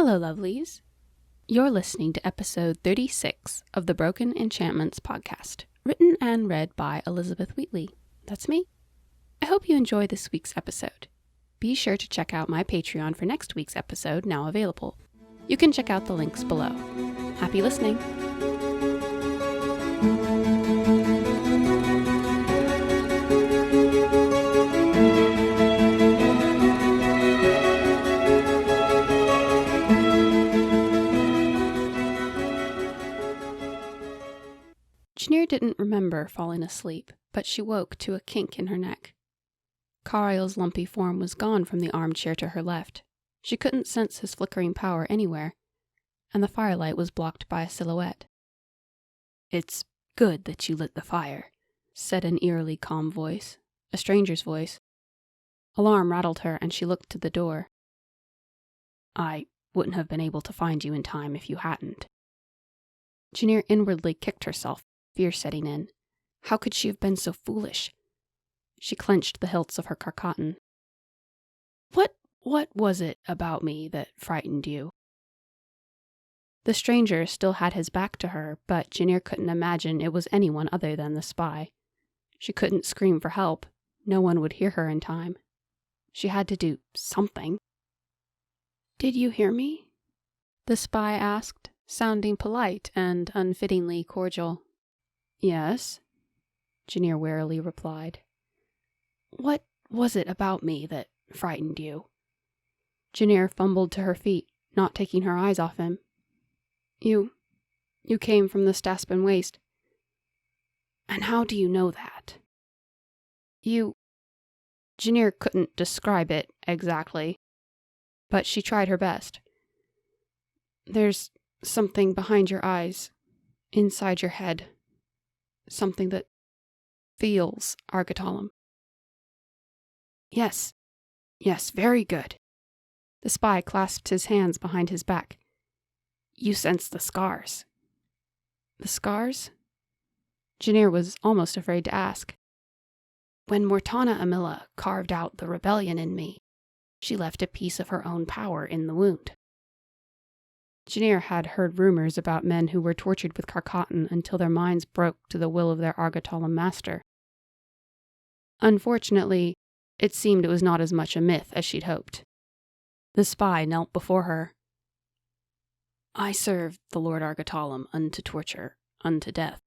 Hello, lovelies. You're listening to episode 36 of the Broken Enchantments podcast, written and read by Elizabeth Wheatley. That's me. I hope you enjoy this week's episode. Be sure to check out my Patreon for next week's episode, now available. You can check out the links below. Happy listening. Janir didn't remember falling asleep, but she woke to a kink in her neck. Cariel's lumpy form was gone from the armchair to her left. She couldn't sense his flickering power anywhere, and the firelight was blocked by a silhouette. "It's good that you lit the fire," said an eerily calm voice, a stranger's voice. Alarm rattled her, and she looked to the door. "I wouldn't have been able to find you in time if you hadn't." Janir inwardly kicked herself, fear setting in. How could she have been so foolish? She clenched the hilts of her carcatan. What was it about me that frightened you?" The stranger still had his back to her, but Janir couldn't imagine it was anyone other than the spy. She couldn't scream for help. No one would hear her in time. She had to do something. "Did you hear me?" the spy asked, sounding polite and unfittingly cordial. "Yes," Janir warily replied. "What was it about me that frightened you?" Janir fumbled to her feet, not taking her eyes off him. You came from the Staspin Waste." "And how do you know that?" Janir couldn't describe it exactly, but she tried her best. "There's something behind your eyes, inside your head. Something that feels Argetallam." Yes, very good." The spy clasped his hands behind his back. "You sense the scars." "The scars?" Janir was almost afraid to ask. "When Mortana Amilla carved out the rebellion in me, she left a piece of her own power in the wound." Janir had heard rumors about men who were tortured with carcatan until their minds broke to the will of their Argetallam master. Unfortunately, it seemed it was not as much a myth as she'd hoped. The spy knelt before her. "I served the Lord Argetallam unto torture, unto death.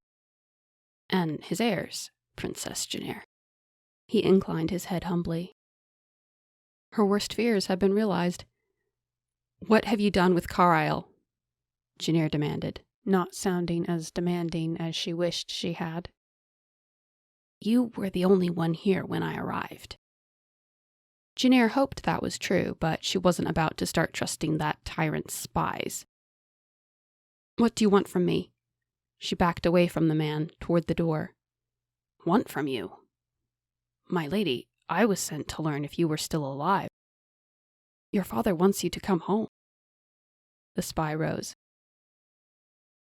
And his heirs, Princess Janir." He inclined his head humbly. Her worst fears had been realized. "What have you done with Cariel?" Janir demanded, not sounding as demanding as she wished she had. "You were the only one here when I arrived." Janir hoped that was true, but she wasn't about to start trusting that tyrant's spies. "What do you want from me?" She backed away from the man, toward the door. "Want from you? My lady, I was sent to learn if you were still alive." "Your father wants you to come home." The spy rose.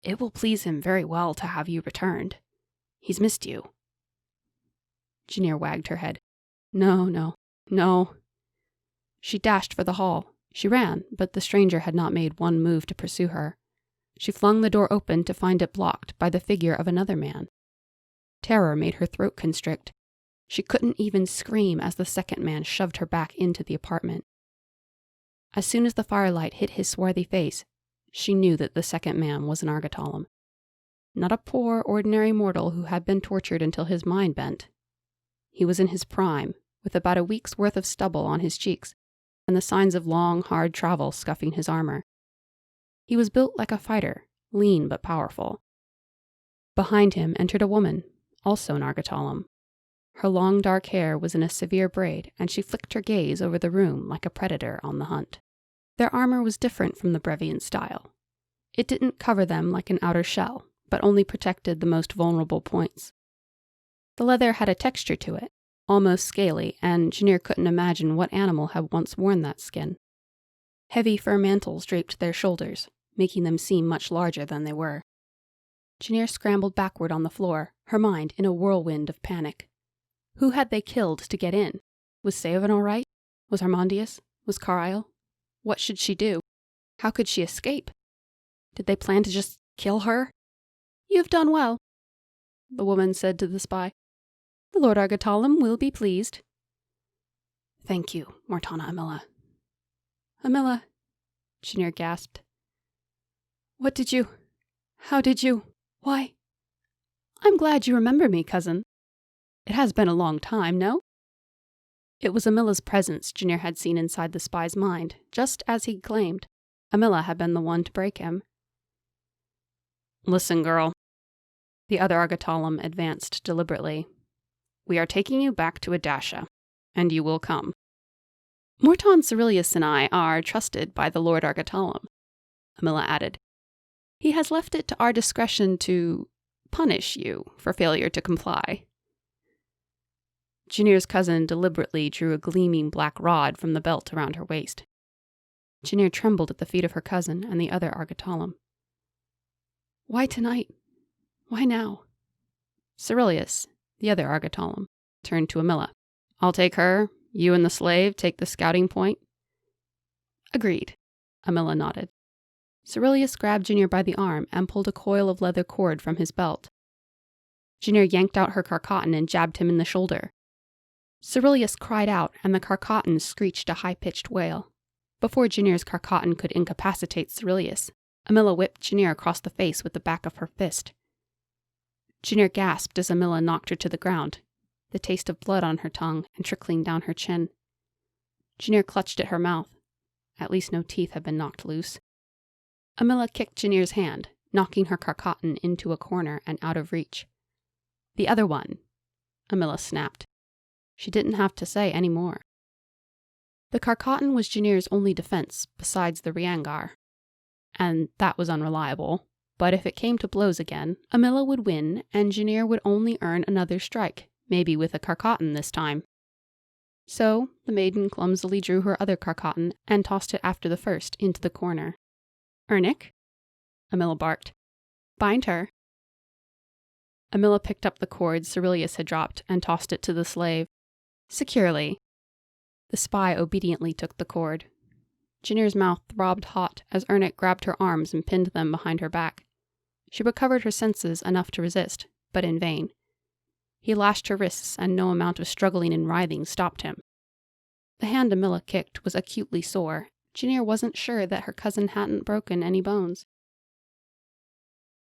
"It will please him very well to have you returned. He's missed you." Janir wagged her head. No. She dashed for the hall. She ran, but the stranger had not made one move to pursue her. She flung the door open to find it blocked by the figure of another man. Terror made her throat constrict. She couldn't even scream as the second man shoved her back into the apartment. As soon as the firelight hit his swarthy face, she knew that the second man was an Argetallam. Not a poor, ordinary mortal who had been tortured until his mind bent. He was in his prime, with about a week's worth of stubble on his cheeks, and the signs of long, hard travel scuffing his armor. He was built like a fighter, lean but powerful. Behind him entered a woman, also an Argetallam. Her long dark hair was in a severe braid, and she flicked her gaze over the room like a predator on the hunt. Their armor was different from the Brevian style. It didn't cover them like an outer shell, but only protected the most vulnerable points. The leather had a texture to it, almost scaly, and Janir couldn't imagine what animal had once worn that skin. Heavy fur mantles draped their shoulders, making them seem much larger than they were. Janir scrambled backward on the floor, her mind in a whirlwind of panic. Who had they killed to get in? Was Seovan all right? Was Harmondius? Was Cariel? What should she do? How could she escape? Did they plan to just kill her? You have done well, the woman said to the spy. The Lord Argetallam will be pleased. Thank you, Mortana Amilla. Amilla, Janir gasped. How did you? Why? I'm glad you remember me, cousin. It has been a long time, no? It was Amilla's presence Janir had seen inside the spy's mind, just as he'd claimed. Amilla had been the one to break him. Listen, girl. The other Argetallam advanced deliberately. We are taking you back to Adasha, and you will come. Morton Cerilius and I are trusted by the Lord Argetallam, Amilla added. He has left it to our discretion to punish you for failure to comply. Janir's cousin deliberately drew a gleaming black rod from the belt around her waist. Janir trembled at the feet of her cousin and the other Argetallam. Why tonight? Why now? Cerilius, the other Argetallam, turned to Amilla. I'll take her. You and the slave take the scouting point. Agreed, Amilla nodded. Cerilius grabbed Janir by the arm and pulled a coil of leather cord from his belt. Janir yanked out her carcatan and jabbed him in the shoulder. Cerilius cried out, and the carcatan screeched a high-pitched wail. Before Janir's carcatan could incapacitate Cerilius, Amilla whipped Janir across the face with the back of her fist. Janir gasped as Amilla knocked her to the ground, the taste of blood on her tongue and trickling down her chin. Janir clutched at her mouth. At least no teeth had been knocked loose. Amilla kicked Janir's hand, knocking her carcatan into a corner and out of reach. The other one, Amilla snapped. She didn't have to say any more. The carcatan was Janir's only defense besides the Riangar, and that was unreliable. But if it came to blows again, Amilla would win, and Janir would only earn another strike, maybe with a carcatan this time. So the maiden clumsily drew her other carcatan and tossed it after the first into the corner. Ernick? Amilla barked. Bind her. Amilla picked up the cord Cerilius had dropped and tossed it to the slave. Securely. The spy obediently took the cord. Janir's mouth throbbed hot as Ernick grabbed her arms and pinned them behind her back. She recovered her senses enough to resist, but in vain. He lashed her wrists, and no amount of struggling and writhing stopped him. The hand Amilla kicked was acutely sore. Janir wasn't sure that her cousin hadn't broken any bones.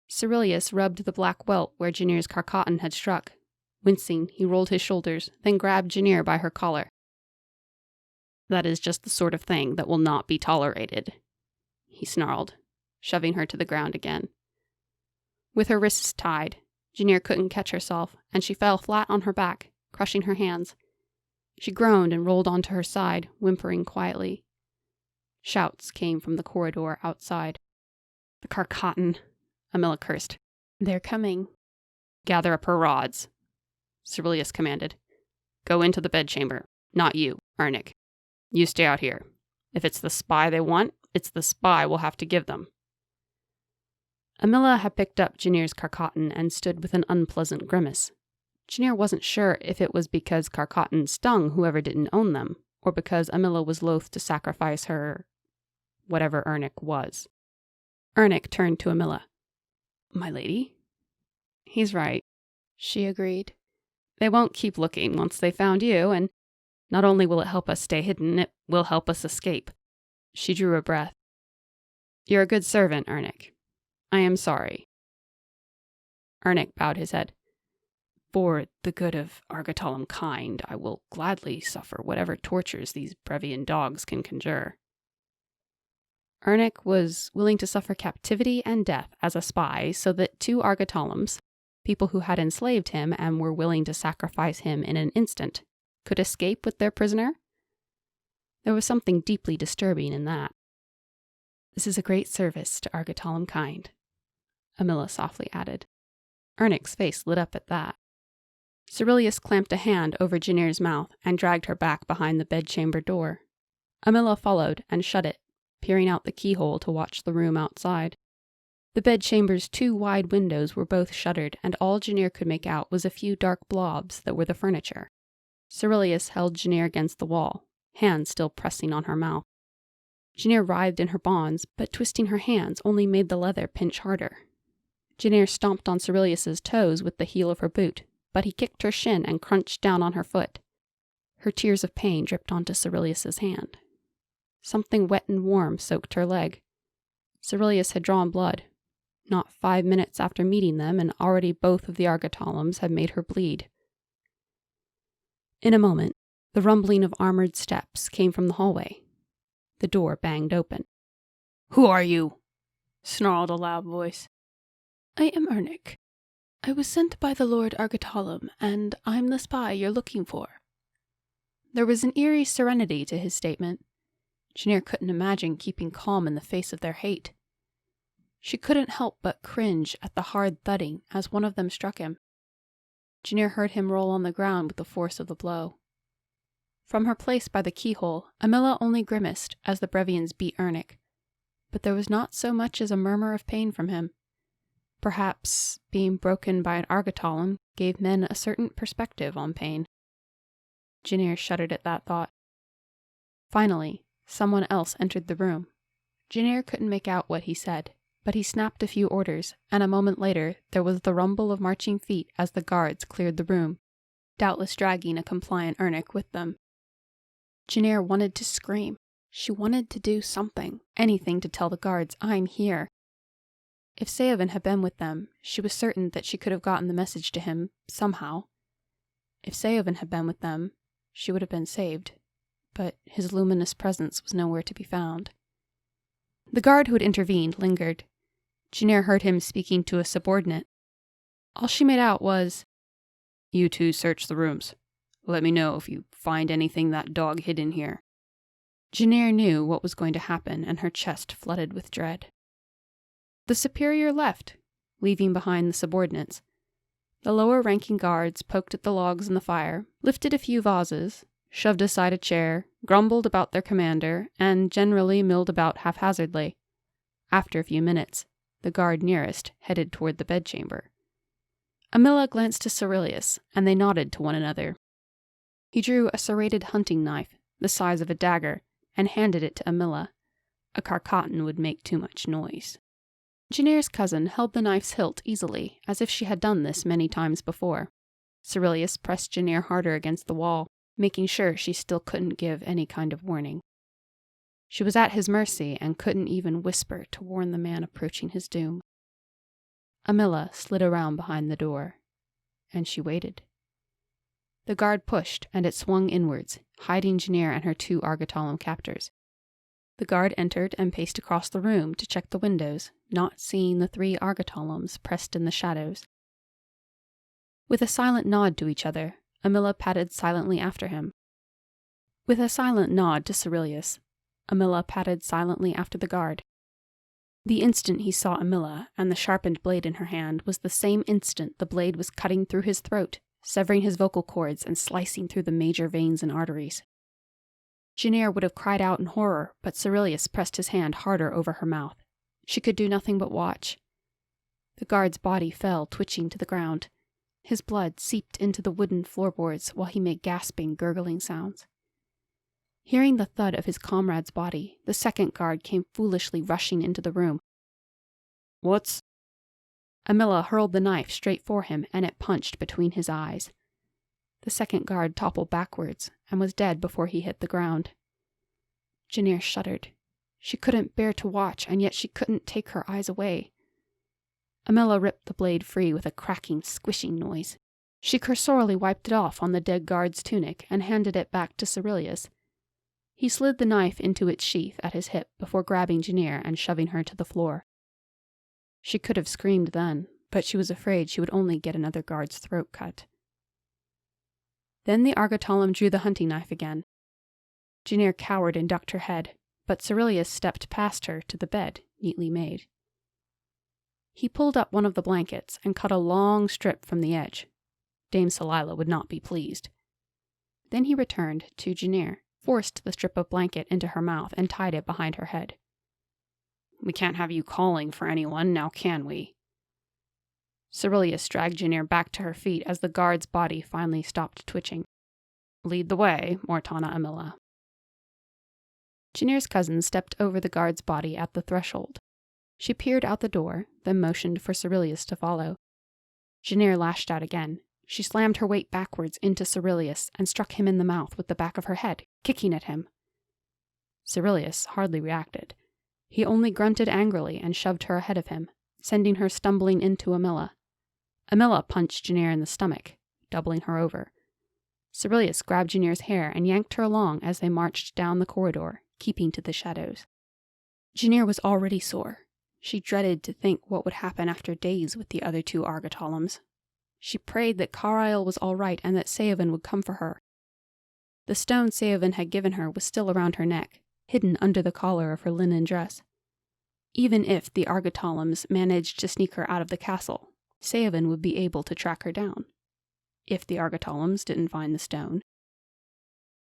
Cerilius rubbed the black welt where Janir's carcatan had struck. Wincing, he rolled his shoulders, then grabbed Janir by her collar. That is just the sort of thing that will not be tolerated, he snarled, shoving her to the ground again. With her wrists tied, Janir couldn't catch herself, and she fell flat on her back, crushing her hands. She groaned and rolled onto her side, whimpering quietly. Shouts came from the corridor outside. The carcatan, Amilla cursed. They're coming. Gather up her rods, Cerilius commanded. Go into the bedchamber. Not you, Ernick. You stay out here. If it's the spy they want, it's the spy we'll have to give them. Amilla had picked up Janir's carcatan and stood with an unpleasant grimace. Janir wasn't sure if it was because carcatan stung whoever didn't own them, or because Amilla was loath to sacrifice her whatever Ernick was. Ernick turned to Amilla. My lady? He's right, she agreed. They won't keep looking once they found you, and not only will it help us stay hidden, it will help us escape. She drew a breath. You're a good servant, Ernick. I am sorry. Ernick bowed his head. For the good of Argetallam kind, I will gladly suffer whatever tortures these Brevian dogs can conjure. Ernick was willing to suffer captivity and death as a spy so that two Argetallams, people who had enslaved him and were willing to sacrifice him in an instant, could escape with their prisoner? There was something deeply disturbing in that. This is a great service to Argetallam kind, Amilla softly added. Ernick's face lit up at that. Cerilius clamped a hand over Janir's mouth and dragged her back behind the bedchamber door. Amilla followed and shut it, peering out the keyhole to watch the room outside. The bedchamber's two wide windows were both shuttered, and all Janir could make out was a few dark blobs that were the furniture. Cerilius held Janir against the wall, hands still pressing on her mouth. Janir writhed in her bonds, but twisting her hands only made the leather pinch harder. Janir stomped on Cerilius's toes with the heel of her boot, but he kicked her shin and crunched down on her foot. Her tears of pain dripped onto Cerilius's hand. Something wet and warm soaked her leg. Cerilius had drawn blood. Not 5 minutes after meeting them, and already both of the Argetallams had made her bleed. In a moment, the rumbling of armored steps came from the hallway. The door banged open. "Who are you?" snarled a loud voice. "I am Ernic. I was sent by the Lord Argetallam, and I'm the spy you're looking for." There was an eerie serenity to his statement. Janir couldn't imagine keeping calm in the face of their hate. She couldn't help but cringe at the hard thudding as one of them struck him. Janir heard him roll on the ground with the force of the blow. From her place by the keyhole, Amila only grimaced as the Brevians beat Ernic, but there was not so much as a murmur of pain from him. Perhaps being broken by an Argetallam gave men a certain perspective on pain. Janir shuddered at that thought. Finally, someone else entered the room. Janir couldn't make out what he said, but he snapped a few orders, and a moment later there was the rumble of marching feet as the guards cleared the room, doubtless dragging a compliant Ernic with them. Janir wanted to scream. She wanted to do something, anything to tell the guards, "I'm here." If Seovan had been with them, she was certain that she could have gotten the message to him, somehow. If Seovan had been with them, she would have been saved, but his luminous presence was nowhere to be found. The guard who had intervened lingered. Janir heard him speaking to a subordinate. All she made out was, "You two search the rooms. Let me know if you find anything that dog hid in here." Janir knew what was going to happen, and her chest flooded with dread. The superior left, leaving behind the subordinates. The lower-ranking guards poked at the logs in the fire, lifted a few vases, shoved aside a chair, grumbled about their commander, and generally milled about haphazardly. After a few minutes, the guard nearest headed toward the bedchamber. Amila glanced to Cerilius, and they nodded to one another. He drew a serrated hunting knife, the size of a dagger, and handed it to Amila. A carcatan would make too much noise. Janir's cousin held the knife's hilt easily, as if she had done this many times before. Cerilius pressed Janir harder against the wall, making sure she still couldn't give any kind of warning. She was at his mercy and couldn't even whisper to warn the man approaching his doom. Amila slid around behind the door, and she waited. The guard pushed, and it swung inwards, hiding Janir and her 2 Argetallam captors. The guard entered and paced across the room to check the windows, not seeing the 3 Argetallams pressed in the shadows. With a silent nod to each other, Amila padded silently after him. With a silent nod to Cerilius, Amila padded silently after the guard. The instant he saw Amila and the sharpened blade in her hand was the same instant the blade was cutting through his throat, severing his vocal cords and slicing through the major veins and arteries. Janir would have cried out in horror, but Cerilius pressed his hand harder over her mouth. She could do nothing but watch. The guard's body fell, twitching to the ground. His blood seeped into the wooden floorboards while he made gasping, gurgling sounds. Hearing the thud of his comrade's body, the second guard came foolishly rushing into the room. "What's—" Amila hurled the knife straight for him, and it punched between his eyes. The second guard toppled backwards, and was dead before he hit the ground. Janir shuddered. She couldn't bear to watch, and yet she couldn't take her eyes away. Amila ripped the blade free with a cracking, squishing noise. She cursorily wiped it off on the dead guard's tunic and handed it back to Cerilius. He slid the knife into its sheath at his hip before grabbing Janir and shoving her to the floor. She could have screamed then, but she was afraid she would only get another guard's throat cut. Then the Argetallam drew the hunting knife again. Janir cowered and ducked her head, but Cerilius stepped past her to the bed, neatly made. He pulled up one of the blankets and cut a long strip from the edge. Dame Celila would not be pleased. Then he returned to Janir, forced the strip of blanket into her mouth, and tied it behind her head. "We can't have you calling for anyone, now can we?" Cerilius dragged Janir back to her feet as the guard's body finally stopped twitching. "Lead the way, Mortana Amila." Janir's cousin stepped over the guard's body at the threshold. She peered out the door, then motioned for Cerilius to follow. Janir lashed out again. She slammed her weight backwards into Cerilius and struck him in the mouth with the back of her head, kicking at him. Cerilius hardly reacted. He only grunted angrily and shoved her ahead of him, sending her stumbling into Amilla. Amilla punched Janir in the stomach, doubling her over. Cerilius grabbed Janir's hair and yanked her along as they marched down the corridor, keeping to the shadows. Janir was already sore. She dreaded to think what would happen after days with the other two Argetallams. She prayed that Carlisle was all right and that Seovan would come for her. The stone Seovan had given her was still around her neck, hidden under the collar of her linen dress. Even if the Argetallams managed to sneak her out of the castle, Seovan would be able to track her down. If the Argetallams didn't find the stone.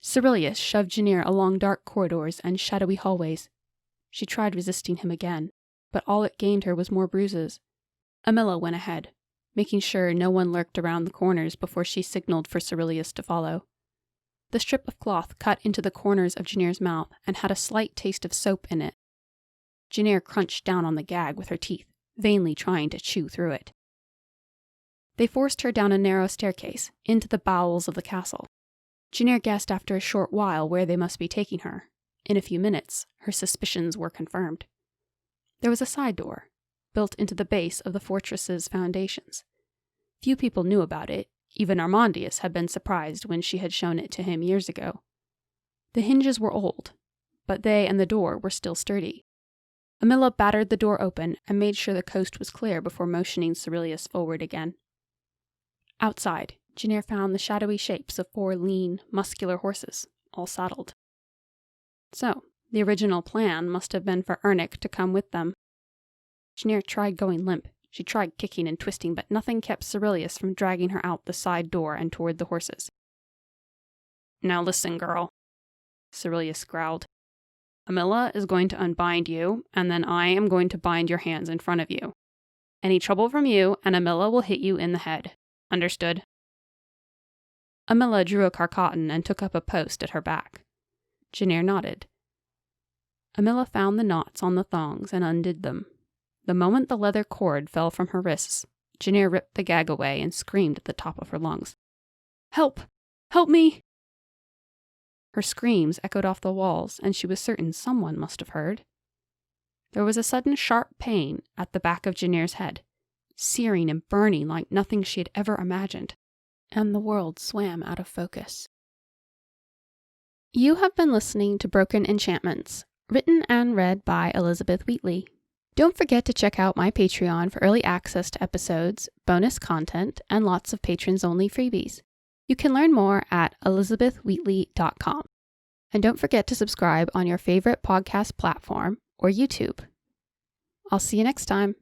Cerilius shoved Janir along dark corridors and shadowy hallways. She tried resisting him again, but all it gained her was more bruises. Amilla went ahead, making sure no one lurked around the corners before she signaled for Cerilius to follow. The strip of cloth cut into the corners of Janir's mouth and had a slight taste of soap in it. Janir crunched down on the gag with her teeth, vainly trying to chew through it. They forced her down a narrow staircase, into the bowels of the castle. Janir guessed after a short while where they must be taking her. In a few minutes, her suspicions were confirmed. There was a side door, built into the base of the fortress's foundations. Few people knew about it. Even Armandius had been surprised when she had shown it to him years ago. The hinges were old, but they and the door were still sturdy. Amilla battered the door open and made sure the coast was clear before motioning Cerilius forward again. Outside, Janir found the shadowy shapes of 4 lean, muscular horses, all saddled. So, the original plan must have been for Ernic to come with them. Janir tried going limp. She tried kicking and twisting, but nothing kept Cerilius from dragging her out the side door and toward the horses. "Now listen, girl," Cerilius growled. "Amilla is going to unbind you, and then I am going to bind your hands in front of you. Any trouble from you, and Amilla will hit you in the head. Understood?" Amilla drew a carcatan and took up a post at her back. Janir nodded. Amilla found the knots on the thongs and undid them. The moment the leather cord fell from her wrists, Janir ripped the gag away and screamed at the top of her lungs. "Help! Help me!" Her screams echoed off the walls, and she was certain someone must have heard. There was a sudden sharp pain at the back of Janir's head, searing and burning like nothing she had ever imagined, and the world swam out of focus. You have been listening to Broken Enchantments, written and read by Elizabeth Wheatley. Don't forget to check out my Patreon for early access to episodes, bonus content, and lots of patrons-only freebies. You can learn more at elizabethwheatley.com. And don't forget to subscribe on your favorite podcast platform or YouTube. I'll see you next time.